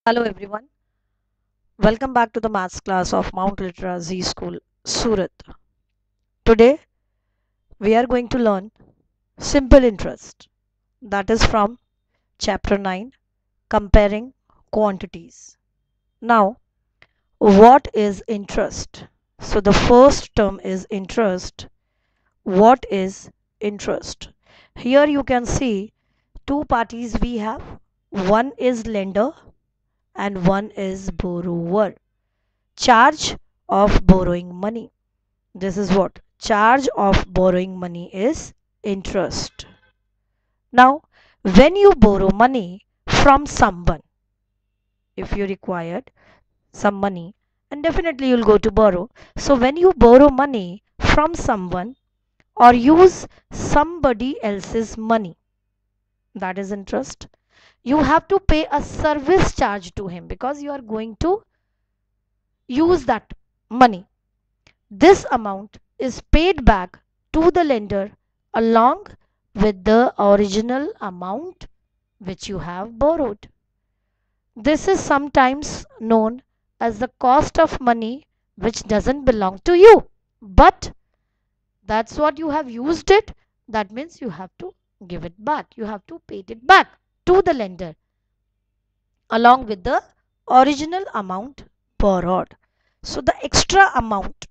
Hello everyone, welcome back to the maths class of Mount Litra Z School, Surat. Today we are going to learn simple interest, that is from chapter 9, comparing quantities. Now, what is interest? So the first term is interest. What is interest? Here you can see two parties we have. One is lender and one is borrower. Charge of borrowing money. This is what? Charge of borrowing money is interest. Now, when you borrow money from someone, if you required some money, and definitely you'll go to borrow. So when you borrow money from someone or use somebody else's money, that is interest. You have to pay a service charge to him because you are going to use that money. This amount is paid back to the lender along with the original amount which you have borrowed. This is sometimes known as the cost of money which doesn't belong to you. But that's what you have used it. That means you have to give it back. You have to pay it back to the lender along with the original amount borrowed. So the extra amount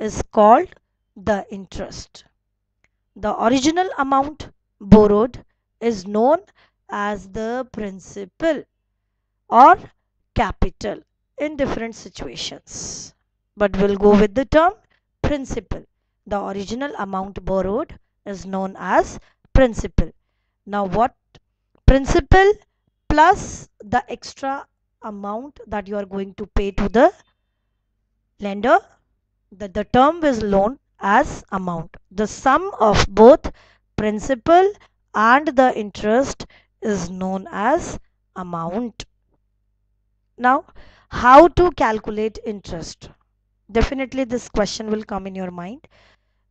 is called the interest. The original amount borrowed is known as the principal or capital in different situations. But we'll go with the term principal. The original amount borrowed is known as principal. Now what? Principal plus the extra amount that you are going to pay to the lender, the term is known as amount. The sum of both principal and the interest is known as amount. Now, how to calculate interest? Definitely this question will come in your mind.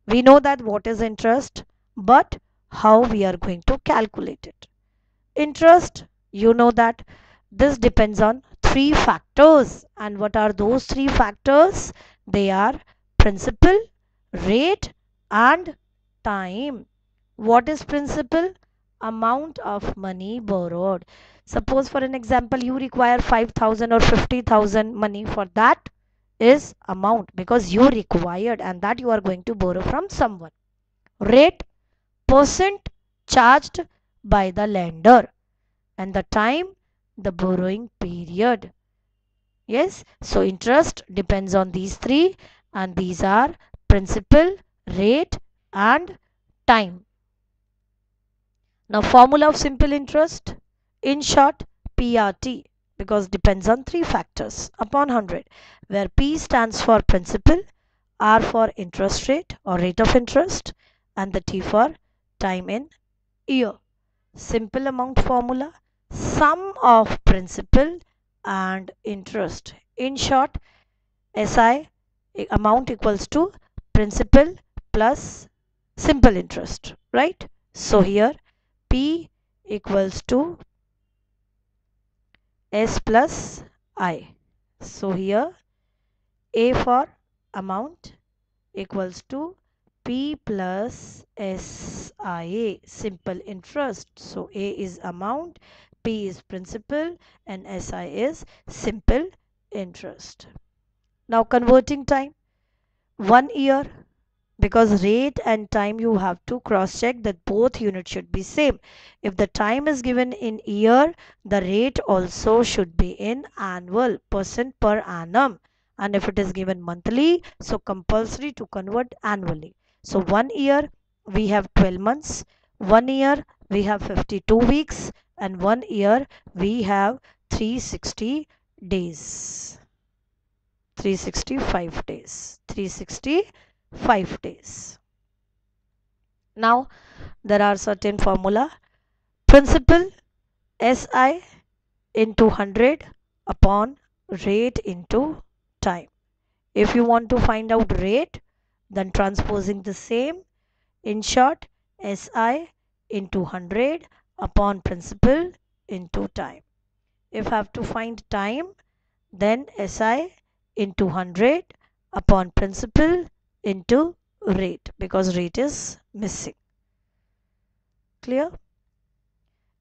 We know that what is interest, but how we are going to calculate it. Interest, you know that this depends on three factors. And what are those three factors? They are principal, rate and time. What is principal? Amount of money borrowed. Suppose for an example you require 5,000 or 50,000 money, for that is amount because you required and that you are going to borrow from someone. Rate, percent charged by the lender, and the time, the borrowing period. Yes, so interest depends on these three, and these are principal, rate and time. Now formula of simple interest, in short PRT, because depends on three factors upon 100, where P stands for principal, R for interest rate or rate of interest, and the T for time in year. Simple amount formula, sum of principal and interest. In short, SI amount equals to principal plus simple interest, right? So here P equals to S plus I. So here A for amount equals to P plus SIA, simple interest. So A is amount, P is principal and SI is simple interest. Now converting time, 1 year, because rate and time you have to cross check that both units should be same. If the time is given in year, the rate also should be in annual, percent per annum, and if it is given monthly, so compulsory to convert annually. So 1 year we have 12 months, 1 year we have 52 weeks, and 1 year we have 360 days. 365 days. 365 days. Now there are certain formula. Principal SI into 100 upon rate into time. If you want to find out rate, then transposing the same. In short, SI into 100 upon principal into time. If I have to find time, then SI into 100 upon principal into rate, because rate is missing. Clear?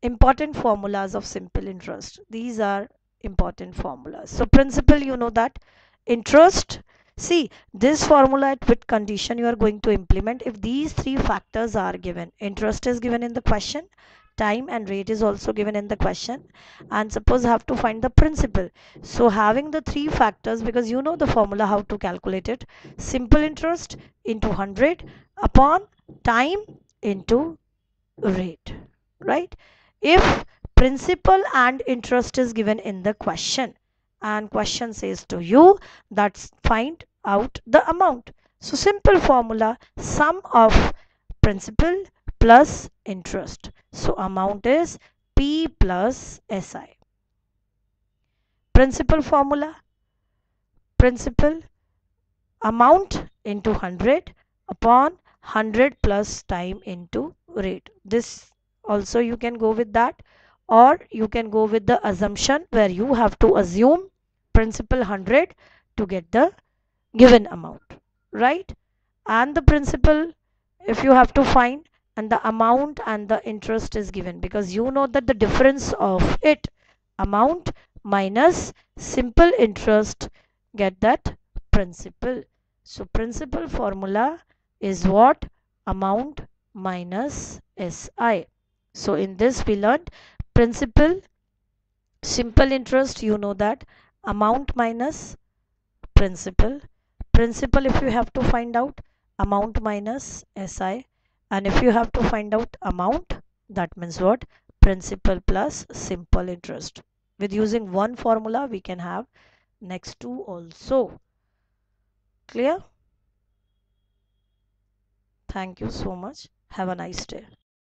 Important formulas of simple interest. These are important formulas. So principal, you know that. Interest, see this formula at which condition you are going to implement. If these three factors are given, interest is given in the question, time and rate is also given in the question, and suppose I have to find the principal. So having the three factors, because you know the formula how to calculate it, simple interest into 100 upon time into rate, right? If principal and interest is given in the question, and question says to you that find out the amount, so simple formula, sum of principal plus interest, so amount is P plus SI. Principal formula, principal amount into 100 upon 100 plus time into rate. This also you can go with that, or you can go with the assumption where you have to assume principal 100 to get the given amount, right? And the principal, if you have to find, and the amount and the interest is given, because you know that the difference of it, amount minus simple interest, get that principal. So principal formula is what? Amount minus SI. So in this we learned principal, simple interest, you know that, amount minus principal. Principal, if you have to find out, amount minus SI, and if you have to find out amount, that means what? Principal plus simple interest. With using one formula we can have next two also. Clear? Thank you so much. Have a nice day.